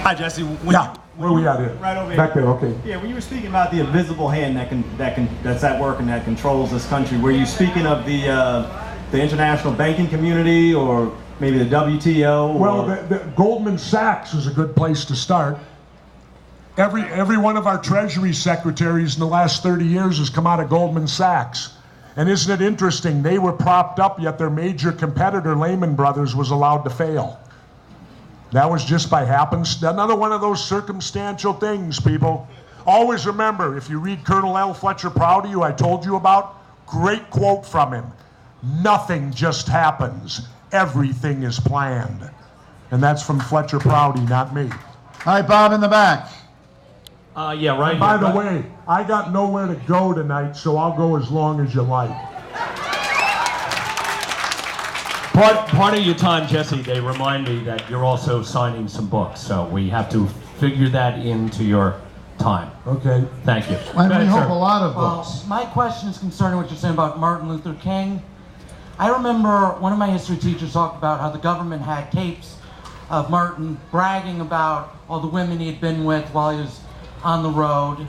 Hi, Jesse. Where are we at here? Right over here. Back there, okay. Yeah, when you were speaking about the invisible hand that's at work and that controls this country, were you speaking of the international banking community or maybe the WTO? Well, the Goldman Sachs is a good place to start. Every one of our Treasury secretaries in the last 30 years has come out of Goldman Sachs. And isn't it interesting? They were propped up, yet their major competitor, Lehman Brothers, was allowed to fail. That was just by happenstance. Another one of those circumstantial things, people. Always remember, if you read Colonel L. Fletcher Prouty, who I told you about, great quote from him. Nothing just happens. Everything is planned. And that's from Fletcher Prouty, not me. Hi, Bob in the back. Yeah, right here. By the way, I got nowhere to go tonight, so I'll go as long as you like. Part of your time, Jesse, they remind me that you're also signing some books, so we have to figure that into your time. Okay. Thank you. And we hope sir. a lot of books. My question is concerning what you're saying about Martin Luther King. I remember one of my history teachers talked about how the government had tapes of Martin bragging about all the women he had been with while he was on the road.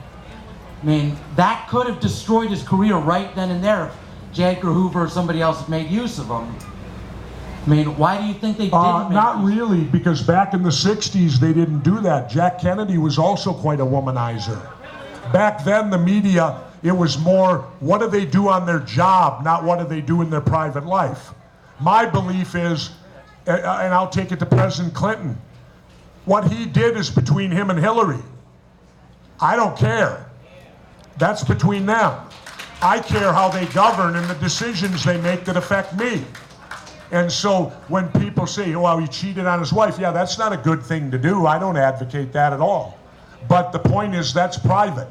I mean, that could have destroyed his career right then and there if J. Edgar Hoover or somebody else had made use of him. I mean, why do you think they didn't? Not really, because back in the 60s they didn't do that. Jack Kennedy was also quite a womanizer. Back then the media, it was more, what do they do on their job, not what do they do in their private life. My belief is, and I'll take it to President Clinton, what he did is between him and Hillary. I don't care. That's between them. I care how they govern and the decisions they make that affect me. And so when people say, oh, well, he cheated on his wife, yeah, that's not a good thing to do. I don't advocate that at all. But the point is, that's private.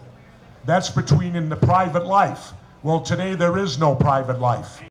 That's between in the private life. Well, today there is no private life.